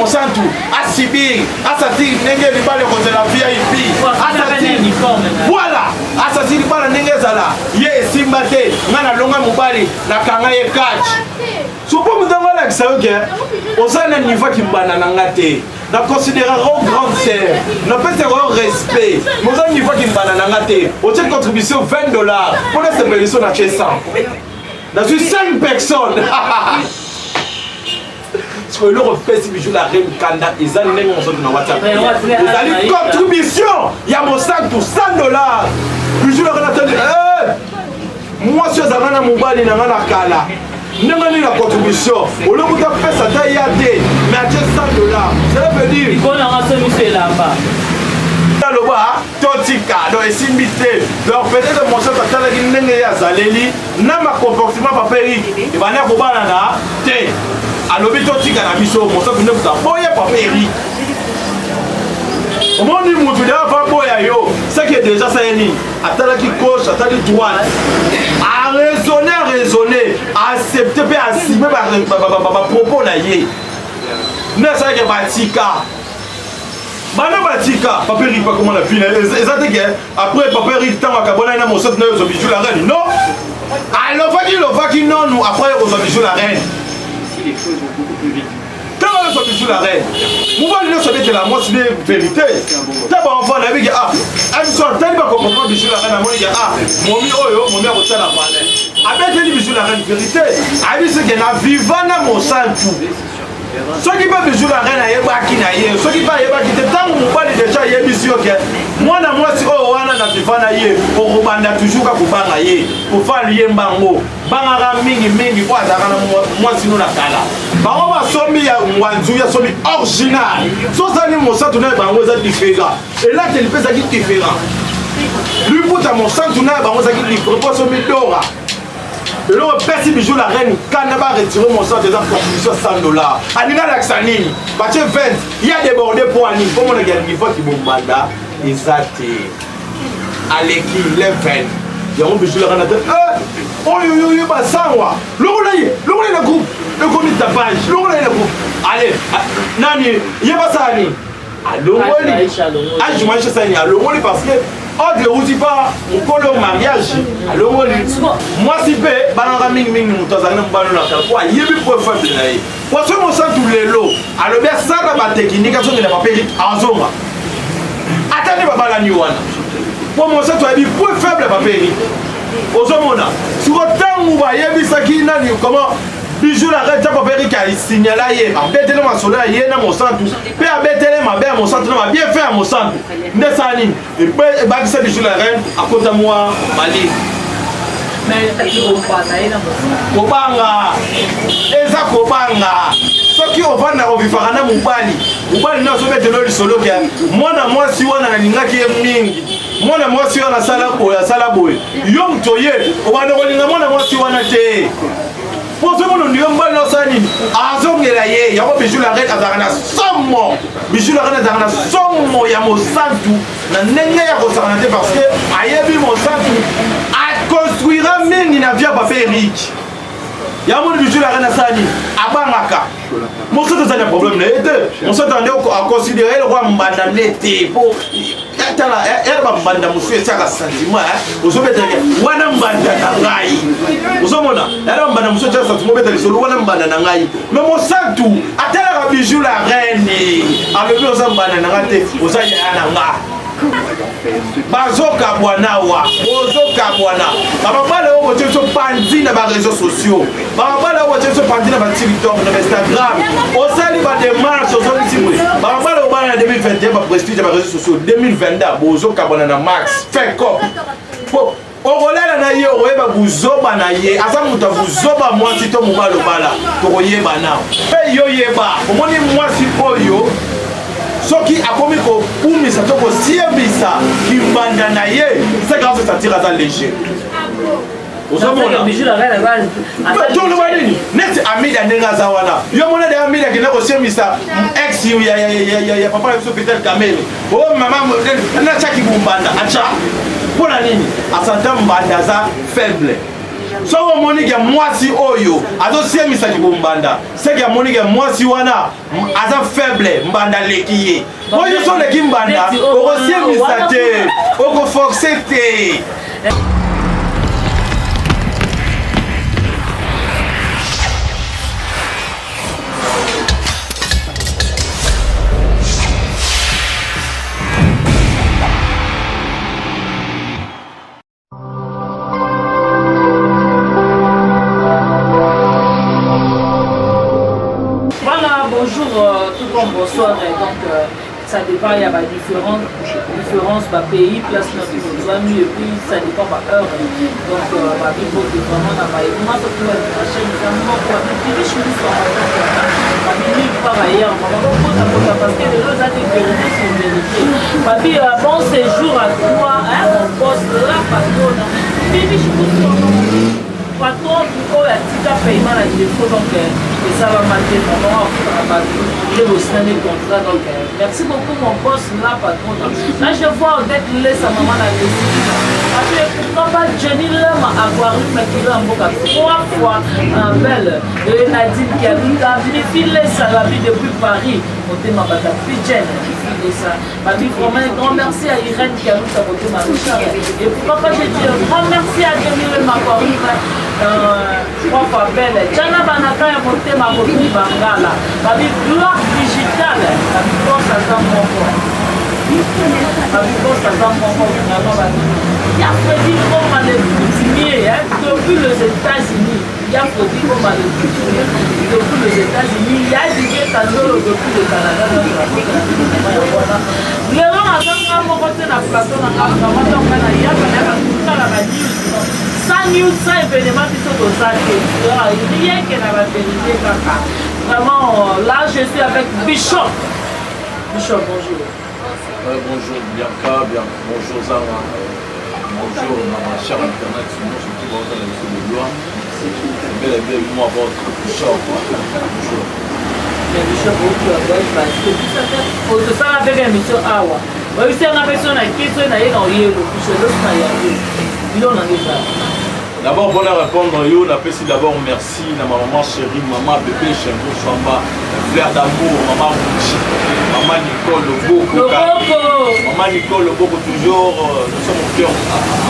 mosantu asibir asatiri ndenge libala kozela VIP asatiri voilà asatiri libala ndenge ezala ye esimba te nga na longa mobali nakanga ye catch sopo mutango alakisa yo ke oza na niveau kimbanda na nga te na considérer au grande sœur na pese au respect mais oza niveau kimbanda na nga te otie contribution $20 pour la sepelition na chez 100 na suis 5 personnes le repère si bijou la reine kanda ezali ndenge mosantu na WhatsApp ezali contribution ya mosantu $100 bijou la reine atende moi si ozala na mobali na nga na kala ndenge nini na contribution olokuta pesa ta ya te mais atie $100 cela veut dire loba totika donc esimbi te donc peut-être mosantu atalaki ndenge ye azaleli na macomportement papa Eric ebandi kobanana te alobi totika na biso mosantu nde kuta boye papa Eric omoni mutu de ava boya yo ce qui est déjà ça nini atalaki gauche atali droite a raisonner accepter pe assumer ba propos na ye ne ça que batika bana batika papa Eric pas comment la fille ça te que après papa Eric tant akabona na mosantu na yo zo bijou la reine non alors vaki non nous après zo bijou la reine les choses vont beaucoup plus vite. Quand on est sur la reine, moi je ne sais pas moi c'est une vérité. D'abord on va dire ah, ils sont tellement comprendre sur la reine moi mon mi a reçu la balle. Avec les sur la reine vérité, avec ce que na vivant na mon santu. Ceux qui peuvent jouer la reine à Yébaki na yé, ceux qui peuvent Yébaki te tant mon pas déjà Yébisi ok. Moi na moi si oh wana na vivana yé, pour rebanda toujours ka kubanga yé, pour faire lié mbango. Bangara mingi kwa zakana moi sino na kala. Bango ba somi ya mwanzu ya somi original. So ça ni mon sang tourner bango za différent. Et là tu fais ça qui différent. Lui pour ta mon sang tourner bango za qui différent pour somi dora. Et là, personne bijou la reine, quand on va retirer mon sang déjà contribution $100. Anina Laxanini, parce que 20, il y a débordé pour Annie. Pour mon gars, il faut qu'il me manda, exact. Allez, qui les 20. Il y a un bijou la reine. Oh, yo, bah ça, moi. Le groupe, le comité de page, le groupe. Allez, Nani, il y a pas ça, Annie. Allô, ah, je mange ça, allô, parce que. Oh, de où tu vas, mon colo mariage. Alors, moi, si peu, banana ming, moutazana, banana, quoi, il y a eu pour faire de l'aïe. Pour ce moment, tous les lots, alors bien, ça, la technique, ça, c'est la papier en zone. Attendez, papa, la nuana. Pour moi, ça, tu as dit, pour faible, papier. Aux hommes, sur le temps où il y a eu ça qui n'a comment. Bijou la reine papa Eric a signalé hier abetele ma sola hier na mosantu pe abetele ma bien mosantu na bien fait à mosantu ndesani et pe ba kisa bijou la reine akota moi mali mais kobanga eza kobanga soki ovanda ovifaka na mobali na sobetelo lisolo ke mwana mwasi wana nalingaki ye mingi mwana mwasi wana sala boye yo muto ye obanda kolinga mwana mwasi wana te. Pour ce monde, nous avons un sani. Azongela ye, yako bijou la reine azarana somo. Bijou la reine azarana somo ya mosantu. Na nenge ya kosarana te parce que ayebi mosantu a construira mingi na via papa Eric. Yamo bijou la reine sani abangaka. Mon soeur a un problème là. On s'attendait à considérer le roi mbanda l'été pour elle va mbanda monsieur ça la sentiment aux hommes de wana mbanda na ngai aux hommes là elle va mbanda monsieur ça sentiment bête sur wana mbanda na ngai mais mon santu atela bijou la reine avec aux hommes mbanda na ngate aux aya na nga bazoka bwana wa bozoka bwana babala o boteso pandi na ba réseaux sociaux babala o boteso pandi na ba TikTok na Instagram o sali ba démarche o sali simwe babala o bana 2021 ba prestige ba réseaux sociaux 2022 bozoka bwana na max fait cop po okolela na ye oyeba buzoba na ye aza mutu buzoba mwasi to mobalo bala to koyeba na pe yo yeba omoni mwasi oyo soki akomi ko pumisa to ko siebisa kimbanda na ye c'est grâce à tira za léger ozomona bijou la reine va to le badini net amida ndenga za wana yo mona de amida kina ko siebisa ex ya papa so Peter Kamele oh mama na chaki bumbanda acha pona nini asanta mbanda za faible soko monique mwasi oyo azosemisa kibombanda seki monique mwasi wana aza faible mbanda lekiye oyo so leki mbanda okosemisa te okoforce te. Bonsoir, donc ça dépend, il y a différence par pays, place notre besoin, et puis ça dépend par heure. Donc ma vie est vraiment dans ma vie. Moi, je peux la chaîne, je suis par ailleurs, parce que les autres ont des vérités sur vérité. Ma vie, bon séjour à toi, mon poste là, patron. Bibi, je suis patron, pour la petite paiement, la défaut, donc ça va marquer mon nom, j'ai aussi un contrat, donc merci beaucoup mon boss là, patron. Là, je vois Odette laisse sa maman la décision. Parce que pourquoi pas Jenny là, ma aquarium, mais qui va en boca 3 fois en belle. Et Nadine qui habite à Villefille, ça la vie depuis Paris. Côté ma bata, puis Jen, qui fait ça. Ma vie, vraiment, un grand merci à Irène qui a nous saboté ma richard. Et pourquoi pas, j'ai dit un grand merci à Jenny le aquarium. 3 fois belle. Jana Banaka est monté ma copine Bangala. Ma vie gloire digitale. La vie pense à ça mon corps. La vie pense à ça mon corps. Il y a Freddy comme à l'écoutimier depuis les États-Unis. Il y a Freddy comme à l'écoutimier depuis les États-Unis. Il y a Didier Kazolo depuis le Canada. Le long à mon côté, la plateau, il y a sans news, sans événement qui sont aux arrêts. Rien que la vérité. Vraiment, là, je suis avec Bishop. Bishop, bonjour. Bonjour Bianca, bonjour Zara, bonjour ma chère internet, surtout dans la mission de gloire. C'est bel et bien moi, votre Bishop. Bonjour. Bishop, parce que tout ça avec une mission Awa. Oui, c'est une personne qui est dans le D'abord, pour répondre, on appelle d'abord merci à ma maman chérie, maman bébé, Chembo Chamba, frère d'amour, maman Bouchi, maman Nicole Loboko. Maman Nicole Loboko, toujours, nous sommes au cœur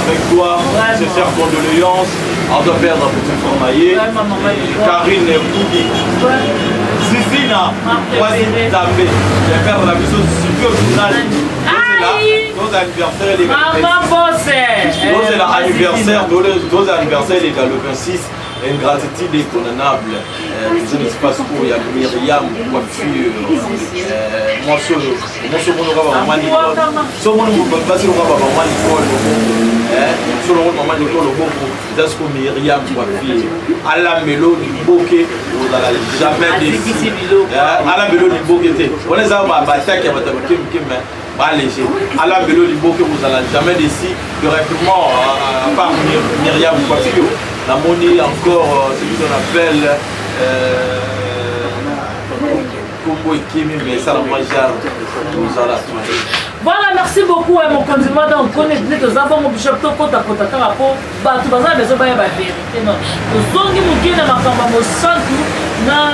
avec toi, se faire condoléances, on doit perdre un petit formaillé, Karine Boudi, Zizina, Wazine Zambé, je vais perdre la mission du studio journal. Nos anniversaires les anniversaires les le 26 une gratitude incondamnable dans un espace où il y a Myriam coiffure moi sur mon maman Nicole sur mon maman Nicole sur le maman Nicole le est-ce que Myriam coiffure à la mélodie bokeh vous n'allez jamais décider à la mélodie bokeh on les a bataille qui a battu léger. À la vélo libo que vous n'allez jamais décider directement à part Myriam Coiffure. La monnaie encore, ce qu'on appelle Combo Ekimi, mais ça la majeur nous a la voilà, merci beaucoup mon candidat. Donc, on est tous avant mon bishop to kota kota karapo. Bah, tu vas avoir besoin de la vérité. Non, nous sommes qui nous guident dans ma campagne au centre. Na,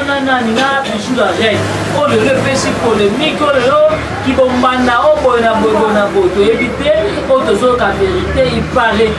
toujours la reine. Oh, le péché polémique, oh, le qui bombanda, oh, bona, to éviter, oh, toujours la vérité, il paraît.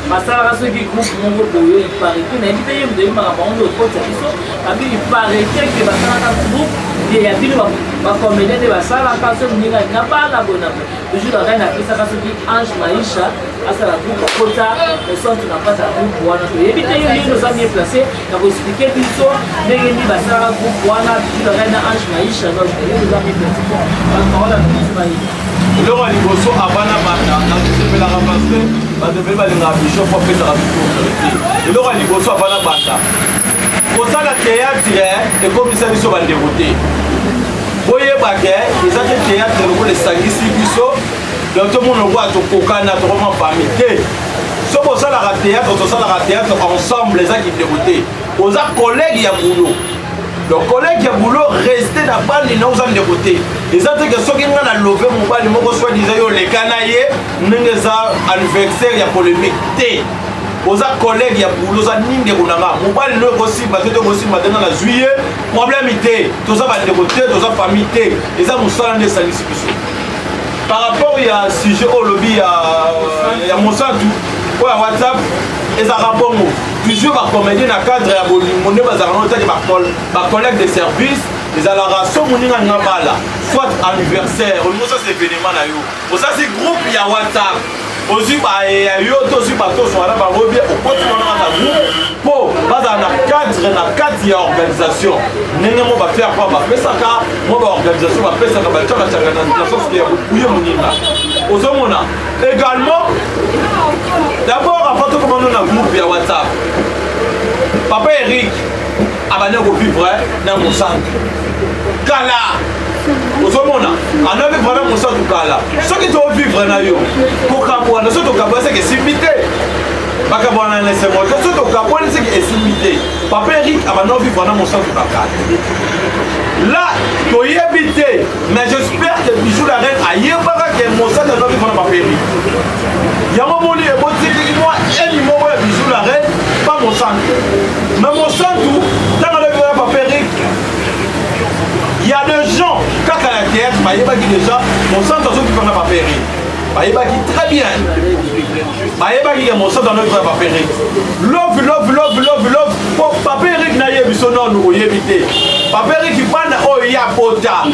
Masala ceux qui groupe mon groupe, il paraît que n'invite pas de ma bande au côté. Il paraît que Masala groupe. Il y a des comédiens de la salle, la personne n'a pas la bonne. Le jour de la reine a fait ça, qui Ange Maïcha, à sa groupe Kota, le centre n'a pas sa groupe Wana. Évitez nos amis placés, dans vos expliquer tout ça, Négeni Bassara, groupe Wana, le jour de la reine Ange Maïcha, donc nos amis placés, la parole à tous Maïcha. Le roi Liboso, avant la bataille, on devait la ramasser, on devait aller à la bishop pour faire la victoire. Le roi Liboso, avant la bataille. Pour ça, la théâtre est comme ça, ils sont déroutés. Voyez, les autres théâtres, les sangisi, donc tout le monde voit tout le monde famille. Si on a la théâtre ensemble, les gens qui déroutés. Aux collègues, il y a boulot. Le collègue qui a boulot, rester dans la bande, ils nous ont déroutés. Les autres qui sont levé mon bal, ils m'ont soit disant les canaillés, nous les avons anniversaire, il y a polémique. oza collègue ya boulot oza nindeko na nga mobali no ekosimba te tokosimba te nga na juillet problème te toza bandeko te toza famille te eza mosala nde esalisi biso par rapport ya sujet oyo olobi ya mosantu oyo ya whatsapp ezalaka bongo toujours bacomédie na cadre ya bolingo nde bazalaka notaki bacollègue de service ezalaka so moninga nga bala soit anniversaire olingo osa se événement na yo osa si groupe ya whatsapp ozwi yo tozwi batoso wana bango bie okotimanaka na groupe mpo bazala na cadre na kati ya organisation ndenge mo bafere mpo bapesaka mo baorganisation bapesaka bacakacaka na soske ya kokuye moninga ozomona également d'abord avant tokomano na groupe ya whatsapp papa Eric abandaki kovivre na mosantu kala ozomona anavivre na mosantu kala soki tovivre na yo kokabwana so tokabwana seke esimbi te bakabwana na esemoto so tokabwani seke esimbi te papa Eric abandaki vivre na mosantu kakala là toyebi te mais j'espère que Bijou la reine ayebaka ke mosantu anavivre vivre na papa Eric yango moni ebotiki mwa enimo oyo ya Bijou la reine pas mosantu mais mosantu ntango anavivre na papa Eric. Il y a des gens, quand à la théâtre, il y a déjà, mon sang dans une pas péri. Il y a très bien. Il y a mon sang dans notre pas péri. Love. Pour papa Eric n'a eu son nom, nous y éviter. Papa Eric qui parle, oh, il y a pota.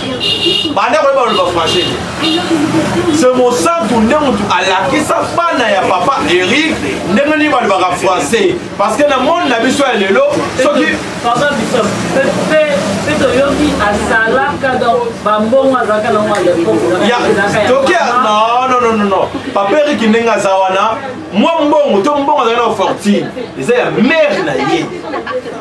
C'est mon sang tout le monde à la qui ça pas na ya papa Eric, n'est-ce pas français. Parce que dans le monde, n'a pas besoin de l'eau. Papa Bishop, c'est yoki asalaka donc bambongo azaka na mwa non. Papa Eric nenga zawana, moi mbongo to mbongo azaka na fortune. Eza ya mère na ye.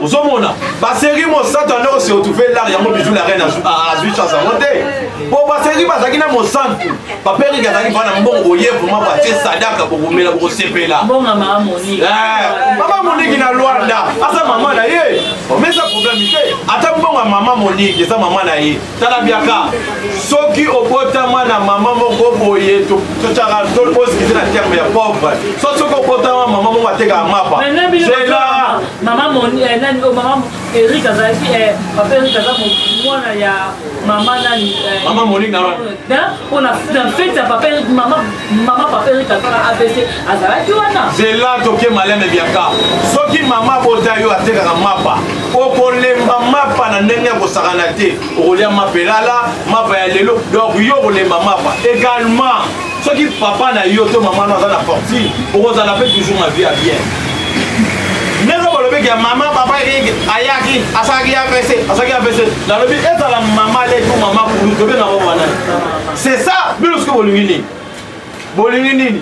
Ozomona, ba série mo santo na se retrouver là ya mo Bijou la reine à 8 chances à monter. Pour ba série ba zakina mo santo. Papa Eric azaki bana mbongo oye vraiment ba te sadaka pour komela pour sepela. Mbonga mama Monique. Mama Monique na Luanda. Asa mama na ye. Mais ça problème ite. Ata mbonga mama Monique, eza mama na ye. Tala biaka. Soki obotama na mama moko boye to chara to pose qui na terme ya pauvre. Soki obotama mama moko ateka mapa. C'est là mama Monique, mama Eric azaki papa Eric azaki mwana ya mama nani mama Monique na on a fait ça papa Eric mama papa Eric azaka ABC azaki wana. C'est là toke maleme biaka. Soki mama bota yo ateka mapa. Okolemba mapa na ndenge ya kosakana te okolia mapelala mapa ya lelo donc yo kolemba mapa également soki papa na yo to mama na aza na fortune okozala mpe toujours ma vie à bien ndenge bolobi ya mama papa ayaki asaki apese nalobi ezala mama le to mama kulu tobe na wana c'est ça bino soki bolingi nini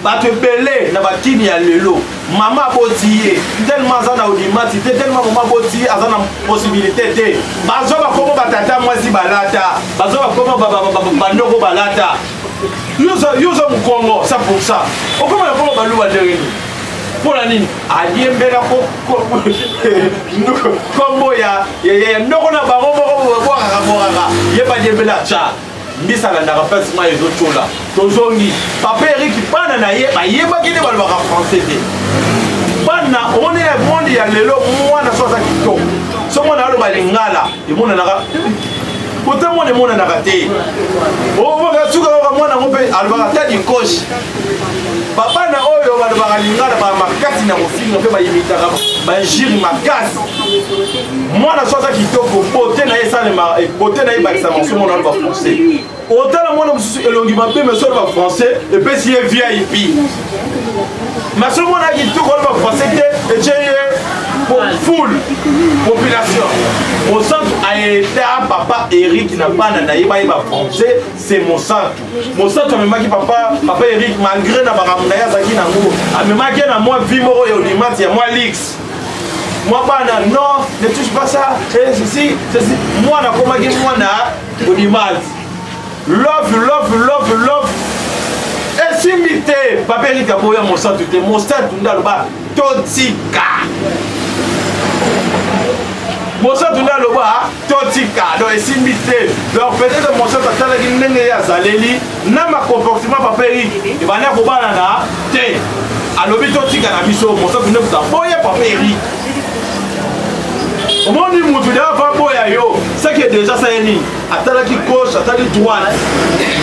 bato ebele na bakini ya lelo mama aboti ye tellement aza na audimati te tellement mama aboti ye aza na possibilité te bazwa bakomo batata mwasi balata bazwa bakomo bandoko balata yoza mokongo ça pour ça okoma na komo baluba nderini mpona nini aliembela kombo ya ndoko na bango moko bwakaka ye baliembela tya mbisa alandaka mpasi ma ezocola tozongi papa Eric bana na ye bayebaki nde balobaka français te bana omoni ya monde ya lelo mwana so aza kitoko so mwana aloba lingala emonanaka kote mwana emonanaka te suka kaka mwana ngo mpe alobaka ta dikoshi babana oyo balobaka lingala bamakasi na kofinga mpe bayimitaka bajiri makasi mwana so aza kitoko bote na ye esalema bote na ye bakisama so mwana aloba français otala mwana mosusu elongi mabe mais so aloba français epesi ye VIP mais so mwana kitoko aloba français te etie ye full population mosantu aete a papa Eric na bana na ye bayeba français c'est mosantu amemaki papa Eric malgré na baramu na ye azalaki nango amemaki na mwa vi moko ya odimati ya mwa lix mwa bana non ne touche pas ça ceci mwana akomaki mwana odimati love esimbi te papa Eric aboya mosantu te mosantu nde aloba totika mosantu nde aloba totika donc esimbi te donc peut-être mosantu atalaki ndenge ye azaleli na macomportement papa Eric ebanda kobanana te alobi totika na biso mosantu nde kuta boya papa Eric omoni mutu de ava boya yo saki déjà ça nini atalaki gauche atali droite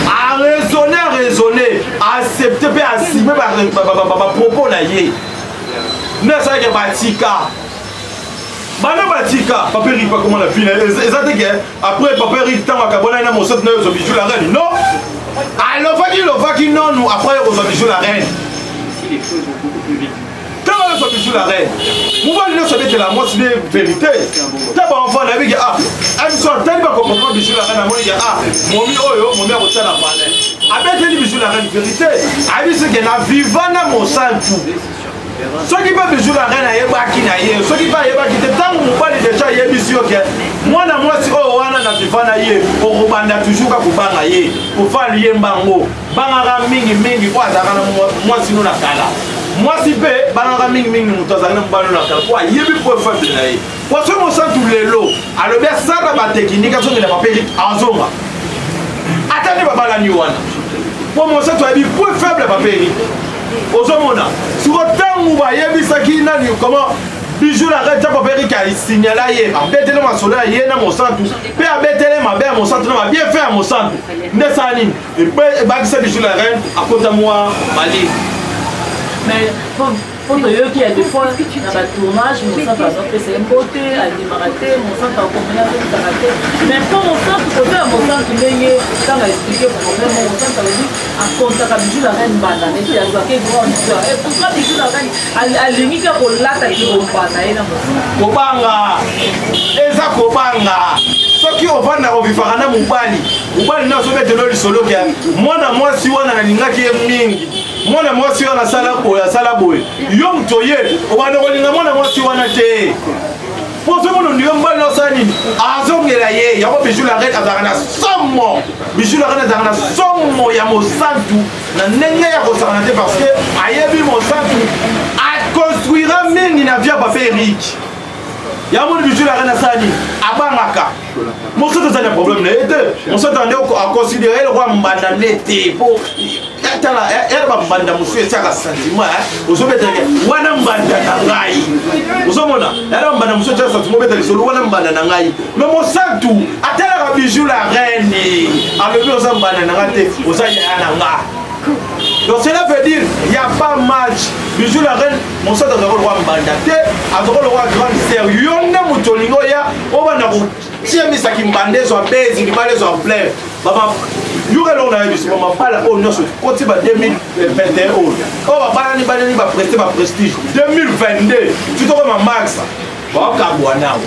a raisonné accepter pe assumer ba propos na ye ne saki batika bana batika papa Eric pas comment la vie ezate ke après papa Eric tant akabona na mosantu na yo zo bijou la reine non alovaki non après zo bijou la reine les choses vont beaucoup plus vite. Quand on est sur la reine, vous voyez que c'est la moitié de vérité. T'as pas enfant, on a vu que elle me soit tellement comprendre bisou la reine, à mon dit momi oyo, momi a reçu la palais. Avec les bisou la reine vérité, avec ce qu'elle a vivant dans mon sang tout. Ceux qui peuvent bisou la reine à yébaki na yé, ceux qui peuvent yébaki, tant que vous parlez déjà yébisi ok. Moi na moi si oh wana na vivant na yé, au rubanda toujours ka kubanga yé, pour faire lié mbango, bangara mingi kwa zara na moi sinon na kala. Moi si pe bangara mingi mutazana mbalo na kala kwa yébi pour faire de na yé. Kwa ce mo sang tout les lots, alors bien ça la technique azo na papier azonga. Attendez baba la niwana. Pour mo sang tout abi pour faible papier. Ozomona sur autant où va yebisaki nani comment bijou la reine papa Eric a signalé hier abetele masolo hier na mosantu pe abetele mabe à mosantu na bien fait à mosantu ndesani et bakisa bijou la reine à côté moi Mali mais pour eux qui a des fois dans le tournage mon sang par exemple c'est un beauté à démarrer mon sang en combinaison de karaté mais quand mon sang côté mon sang qui vient quand a expliqué problème mon sang ça veut dire à contact bijou la reine bana et puis à quoi que grand histoire et pourquoi bijou la reine à limite pour lata qui vont pas na ina kobanga eza kobanga soki ovanda ovifaka na mobali na sobetelo lisolo ke mwana mwasi wana nalingaki ye mingi mwana mwasi wana asala boye yo moto ye obanda kolinga mwana mwasi wana te po somono ndiyo mbali nasala nini azongela ye yango bijou la reine azalaka na somo bijou la reine azalaka na somo ya mosantu na ndenge ya kosakana te parce que ayebi mosantu akonstruira mingi na via papa Eric yango bijou la reine asala nini abangaka mosantu azali na problème na ye te mosantu ande aconsidere le roi mbanda nde te po tala elle va mbanda musu esaka sentiment ozobeteke wana mbanda na ngai ozomona elle mbanda musu esaka sentiment betele solo wana mbanda na ngai mais mosantu atalaka bijou la reine alobi oza mbanda na ngate oza yaya na nga donc cela veut dire il y a pas match bijou la reine mosantu azoko le roi mbanda te azoko le roi grande sœur yonde mutolingo ya obanda ko tiemisaki mbanda ezo abezi libala ezo plein baba yure lo na yebiso mama pala o nyonso koti ba 2021 o bapala ni banani ba prestige 2022 tutoko ma max bakabwa nawa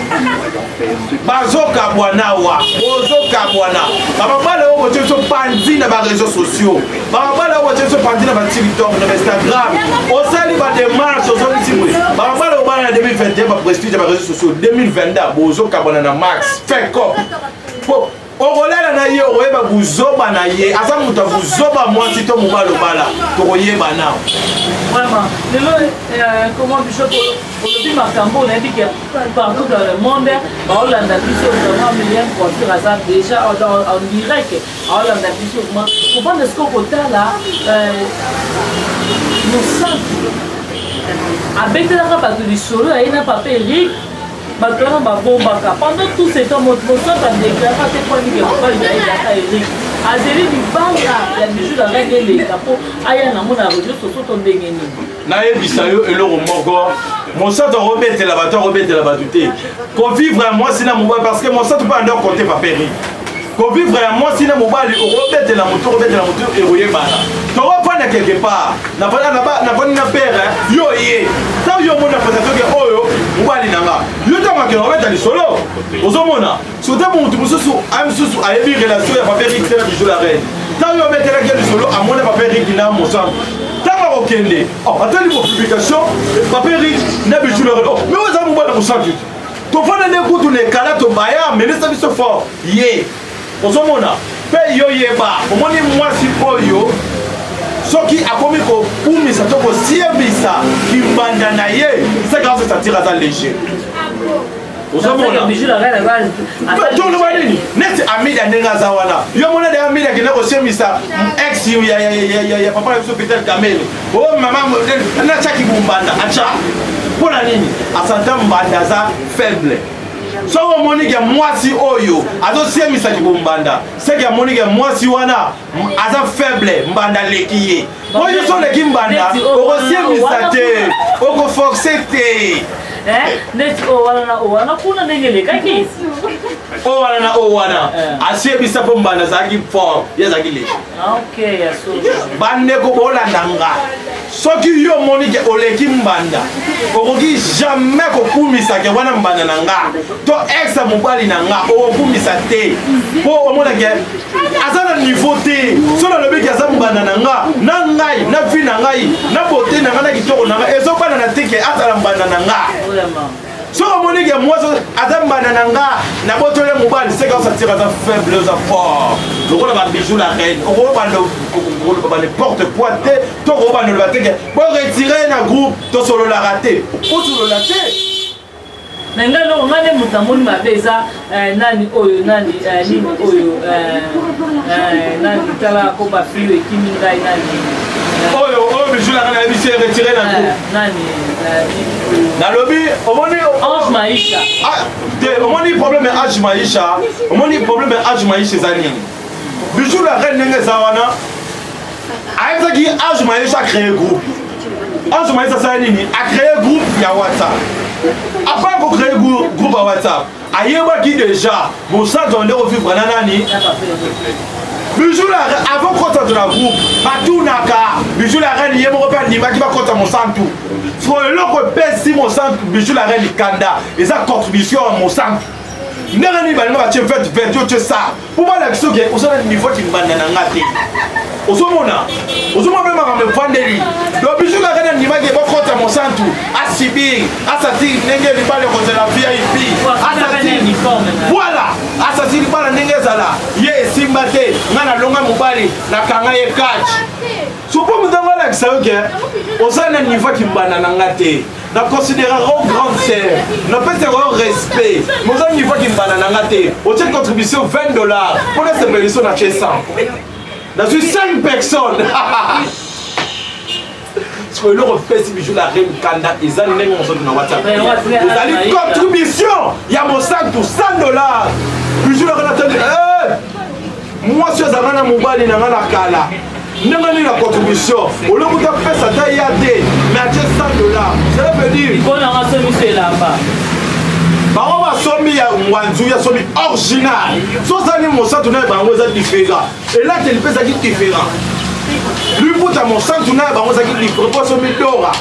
bazokabwa nawa bozokabwana babala o boteso pandi na ba réseaux sociaux babala o boteso pandi na ba TikTok na Instagram osali ba démarche ozolisimwe babala o bana 2021 ba prestige na ba réseaux sociaux 2022 bozokabwana na max fait cop okolela na ye okoyeba buzoba na ye aza moto buzoba mwasi to mobalobala tokoyeba nao vraiment lelo comment bishop olobi makambo onayebi ke partout dans le monde baolanda biso vraiment millième voiture aza déjà en direct aolanda biso vraiment kopanda siko kotala mosantu abetelaka bato lisolo aye na papa Eric batona babombaka pendant tout ce temps mosantu adéclara te kwani ke mobali na ye yaka Eric azeli libanga ya bijou la reine eleka mpo aya nango na réseau soso to ndenge nini nayebisa yo eloko moko mosantu akobetela bato akobetela bato te kovivre ya mwasi na mobali parce que mosantu mpo ande okote papa Eric kovivre ya mwasi na mobali okobetela moto ekoyebana tokofanda quelque part nafandi na pere yo ye ntango yo omona presatoke oyo mobali na nga yo ntango akende obeta lisolo ozomona surtout motu mosusu mosusu ayebi relation ya papa Eric te na bijou la reine ntango yo obetelaki lisolo amona papa Eric na mosantu ntango akokende atali publication papa Eric na bijou la reine mais oyo eza mobali na mosantu tofanda nde kutu na ekala tobaya menesa biso fort ye ozomona mpe yo yeba omoni mwasi oyo soki akomi kopumisa to kosiebisa kimbanda na ye c'est grâce à satire aza léger ozomona toloba nini neti amida ndenge aza wana yo mona de amida kende kosemisa ex ya papa na biso Peter Kamele o mama natya kibumbanda acha mpona nini asanta mbanda aza faible soko omonike mwasi oyo azosemisa kibumbanda seke amonike mwasi wana aza faible mbanda leki ye oyo so leki mbanda okosemisa te okoforce te neti owana kuna ndenge lekaki owana asiyebisa mpo mbanda azalaki fort ye azalaki leki bandeko bolandanga soki yo monike oleki mbanda okoki jamais kokumisake wana mbanda na nga to exa mobali na nga okokumisa te mpo omonake aza na niveau te so nalobiki aza mbanda na nga na ngai na vi na ngai na bote na nga na kitoko na nga ezobana na teke azala mbanda na nga soko omonike mwasi aza mbanda na nga na botole mobali seka osatira aza faible oza fort lokola babijou la reine okobanda porte quoi te to okobanda oloba teke boretire na groupe tosololaka te osolola te na ngai loko ngai nde moto amoni mabe eza nani oyo nani nini oyo nani talako bafilo ekimi ngai nani oyo bijou la reine ayebisi retire na groupe nani nalobi omoni Ange Maïcha te omoni problème Ange Maïcha omoni problème Ange Maïcha eza nini bijou la reine ndenge eza wana ayebisaki Ange Maïcha acréé groupe Ange Maïcha asala nini acréé groupe ya WhatsApp après kocréé groupe ya WhatsApp ayebaki déjà mosantu nde kovivre na nani bijou la reine avant kota to na groupe batunaka bijou la reine ye moko mpe andimaki bakota mosantu fo eloko epesi mosantu bijou la reine kanda eza contribution ya mosantu ndenge nini balinga batie 20 yo tie sa mpo balakisi oke osala niveau kimbanda na nga te ozomona mpe makambo efandeli do bijou la reine andimaki bakota mosantu asibir asatiri ndenge libala ekozela vip asatiri voilà asatiri libala ndenge ezala ye esimba te nga nalonga mobali nakanga ye kach sopo mutango alakisa yo ke osala na niveau kimbanda na nga te na considérera au grande sœur na pesera au respect mais oza niveau kimbanda na nga te otie contribution $20 pour la sepelition na tie 100 nazwi 5 personnes soki eloko pesi bijou la reine kanda eza ndenge mosantu na WhatsApp ezali contribution ya mosantu $100 bijou la reine atandi mwasi ezanga na mobali na nga na kala ndenge nini na contribution olokuta pesa ta ya te mais atie $100 cela veut dire ikonanga somiso elamba bango basomi ya ngwanzu ya somi original so ozali mosantu na ye bango eza différent elateli mpe ezalaki différent luputa mosantu na ye bango ezalaki différent mpo somi dora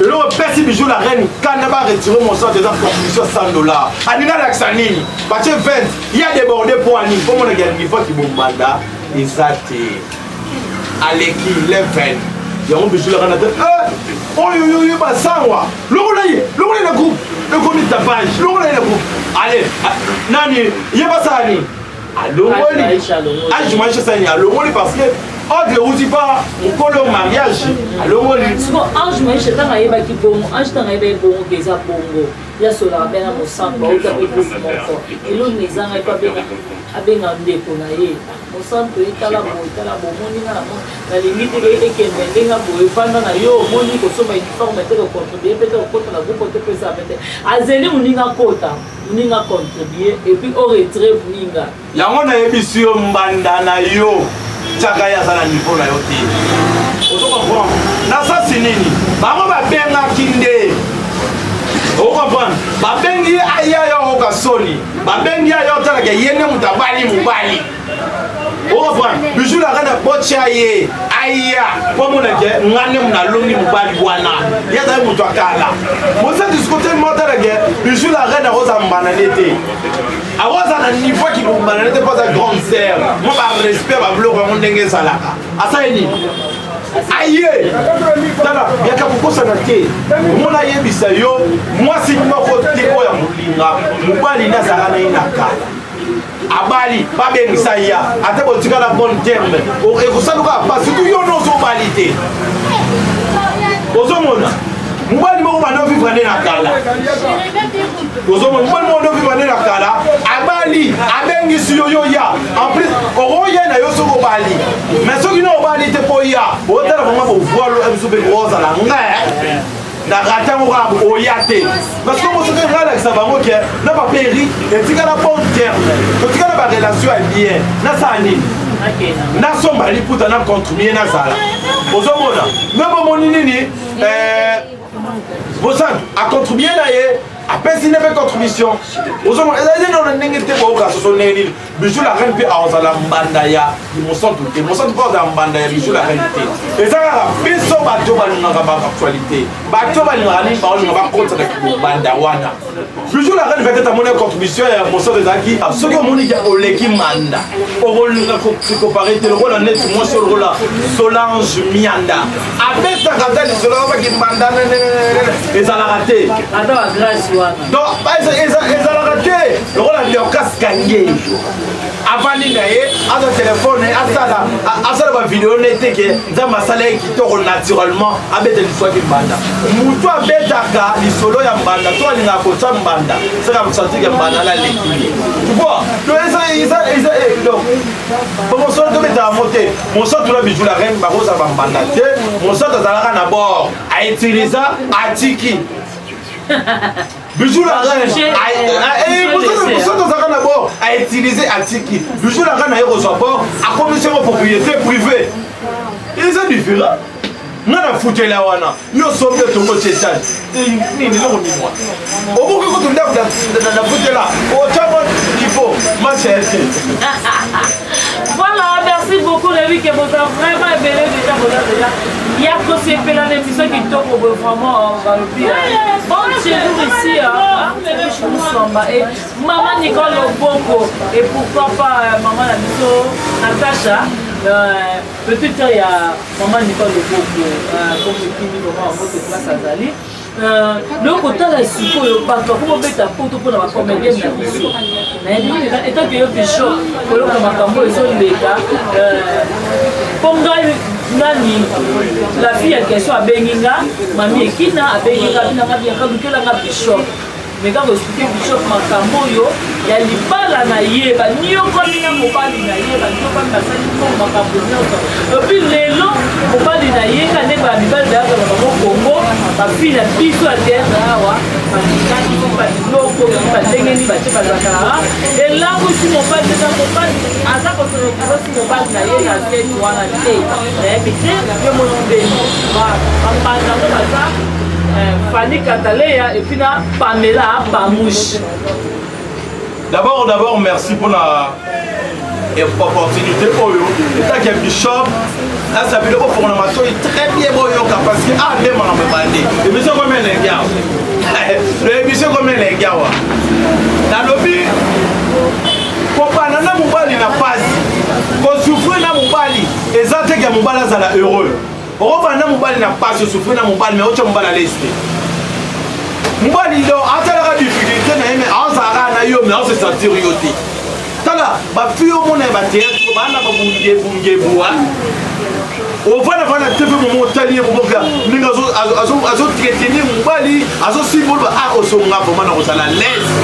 eloko pesi bijou la reine kanda baretire mosantu eza contribution $100 alinga alakisa nini batie 20 ya déborde mpo ani mpo monaki ya niveau kibombanda eza te aleki le 20 yango bijou la reine ate oyo basangwa lokola ye na groupe ekomi tapage lokola ye na groupe ale nani ye basala nini alongoli Ange Maïcha sani alongoli parce que ordre euti pa mokolo mariage alongoli siko Ange Maïcha ntango ayebaki bongo Ange ntango ayebaki bongo ke eza bongo ya solaka mpe na mosantu bauta mpe groupe moko eloni ezangai mpe abenga ndeko na ye mosantu etala bomoninga nalingi teke ekende ndenga boye efanda na yo omoni kosomba uniforme te kocontribue mpe te kokota na groupe te pesa mpe te azeli moninga kota moninga contribue epuis oretire moninga yango nayebisi yo mbanda na yo tiaka ye aza na niveau na yo te ozokomprendre nasasi nini bango babengaki nde okomprendre babengi ye aya yo okasoni babengi ye yo otalaka ye nde moto abali mobali okomprendre bijou la reine abotya ye aya mpo monake nga nde moto alongi mobali wana ye azali moto akala mosantu sikote motalake bijou la reine akoza mbana ne te akoza na niveau kilombana ne te mpo aza grande sœur mo barespect babiloko yango ndenge ezalaka asali nini aye tala yaka kokosana te omona ayebisa yo mwasi moko te oyo ya molinga mobali nde azalaka na ye na kala abali babengisa ya ate botikala bon terme ekosaluka pasi tu yo no ozobali te ozomona mobali moko bana vivre ne na kala ozomona mobali moko no vivre ne na kala abali abengisi yo ya en plus oya na yo soko bali mais soki no obali te po ya otala vraiment bovoilo ebiso mpe kozala ngai na rata moko oya te parce que mosoki ngalakisa bango ke na baperi etikala bon terme otikala barelation ya bien nasala nini nasomba liputa na contribuer nazala ozomona me bomoni nini bosantu acontribuer na ye apesi ne mpe contribution ozomona ezali nona ndenge te boyoka soso ndenge nini bijou la reine mpe aozala mbanda ya mosantu te mosantu mpe aozala mbanda ya bijou la reine te eza kaka biso bato balingaka baactualité bato balingaka nini baolinga bakontanaki mobanda wana bijou la reine peut-être amoni contribution ya mosantu ezalaki soki omoniki oleki manda okolinga kopare te lokola neti mwasi olokola Solange Mianda abetaka ta lisolo abaki mbanda ezalaka te donc ezalaka te lokola Leocas Kangejo avandi na ye aza telefone asala bavideo neteke nzambe asala ye kitoko naturellement abeta liswaki mbanda mutu abetaka lisolo ya mbanda to alingaka kotya mbanda seka mosantike mbanda alaleki mosolo tobetaka mo te mosantu na bijou la reine bakozala bambanda te mosantu azalaka na bord autiliza atiki bijou la reine mosantu azalaka na bord autilize atiki bijou la reine aye kozwa bord akomisi yango propriété privée eza différent nga na futela wana yo sombe tongo chetani nini loko mimwa obuki kutu ndako na futela otama kifo machete. Voilà, merci beaucoup les filles que vous avez vraiment aimé déjà déjà. Il y a que ces pélans d'émission qui tombent vraiment dans le pied. Bon chez nous ici, et maman Nicole Obongo et pourquoi pas maman la maison Natacha. Peut-être il y a maman Nicole Obongo comme qui dit vraiment en votre place à Zali. Le côté là c'est pour pas comment mettre la photo pour la comédienne la mission. Mais étant que yo bicho pour le makambo ils sont les gars ponga nani la fille en question a benginga mami ekina a benginga bina ngabia kabukela ngabicho mais quand vous expliquez bishop makambo yo ya libala na ye ba nyoko mina mobali na ye ba nyoko na sali ko makambo nyoko et puis lelo mobali na ye ka ne ba mibali da ba Congo ba fille la biso a terre awa ba kati ko ba loko ba tengeni ba tsheba zakara et là où si mobali na mobali asa ko si mobali na ye na state wana te mais peut-être que mon béni ba ba ba ça Fanny Katalea et puis là Pamela Pamouche. D'abord, merci pour la opportunité. Et tant que Bishop, là ça veut dire que formation est très bien parce que ah des mamans me bandé. Et monsieur comme les gars. Le monsieur comme les gars. Dans le but pour pas nana mobali na passe. Pour souffrir na mobali, et ça c'est que mobali azala heureux. Orobana mobali na passe souffrir na mobali mais ocha mobali leste mobali do atala ka difficulté na mais azara na yo mais on se sentir yoté tala ba fio mona ba théâtre bana ba bunge boa o vana tv mo tali mo boka ninga azo traiter mobali azo symbole ba a osonga vraiment na kosala leste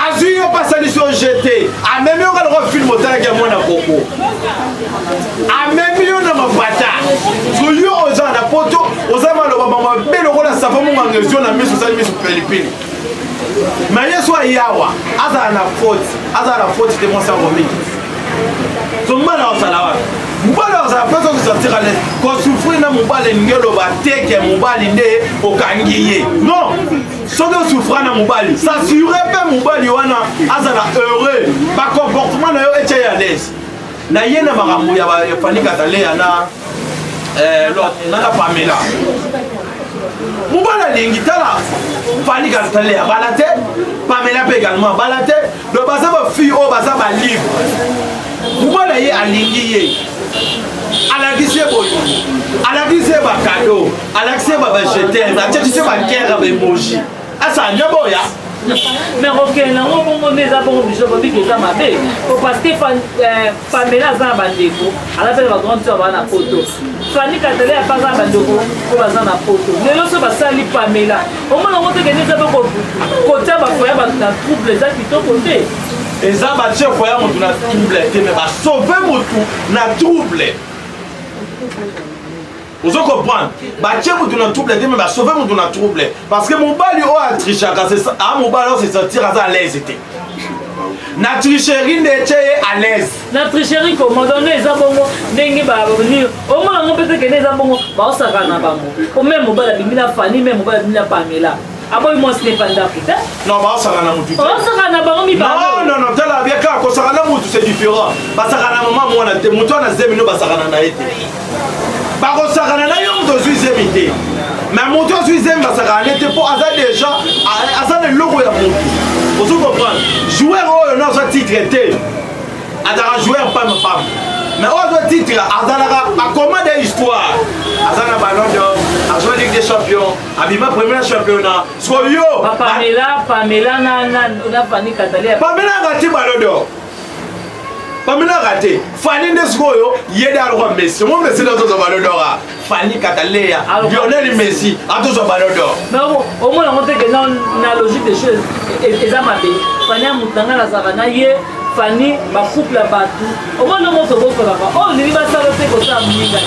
azuyo pas solution jeté a même yo ka le film otala ke mona koko a même yo na mabata yo oza na poto oza maloba mama belo kola sava mo ngangezio na miso sali miso pelipili mais yeso yawa aza na faute de mon cerveau miki so mbala osala wa mbala osala peso ko sortir à l'aise ko souffrir na mobali ngelo ba teke mobali nde okangiye non so de souffrir na mobali s'assurer pe mobali wana azala heureux ba comportement na yo eche à l'aise na yena makambo ya Fanny Katalea na nana Pamela mobala lingi tala Fanny Katalea balate Pamela pe également balate le basa ba fille o basa ba libre mobala ye alingi ye alakise boyo alakise ba cadeau alakise ba jeter na tete ba kera ba emoji asa nyoboya mais ok nango bongo nde eza bongo biso bobiki eza mabe parce que Pamela aza na bandeko alapele bagrande sœur baa na poto Fanny Katale apaza na bandeko oyo baza na poto lelo so basali Pamela omona ngo teke nde eza pe kotia bafoya bato na trouble eza kitoko te eza batie foya motu na trouble te mais basauve motu na trouble vous comprendre batie motu na trouble te mais basauve motu na trouble parce que mobali oyo atrichaka mobali oyo se sentir aza à l'aise te na tricherie nde etie ye à l'aise na tricherie komandano eza bongo ndenge banini omona ngo mpe tekende eza bongo baosaka na bango ome mobali abimi na Fanny me mobali abimi na Pamela aboyi mwasi ne panda puta non baosaka na motu te osaka na bango mibale non tala bien kaka kosaka na motu c'est différent basaka na mama mwana te motu wana zemino basakana na ye te bakosakana na yo moto ozwi zemi te mais motu ozwi zemi basakana ne te mpo aza déjà aza na eloko ya motu ozo comprendre joueur oyo na ozwa titre te azalaka joueur pamba pamba mais oyo azwa titre azalaka akomande histoire aza na ballon d'or azwa ligue des champions abima premier championnat siko yo Pamela na Fanny Katale Pamela agati ballon d'or Pamela agati Fanny nde sikoyo yede alokwa Messi mo Messi nazozwa ballon d'or Fanny Katale Lionel Messi atozwa ballon d'or mais omona ngo teke na logique des choses eza mabe Fanny amutanga nazaka na ye Fanny bakouple ya bato omona ngo tokokolaka oyo ndingi basala te kosala moninga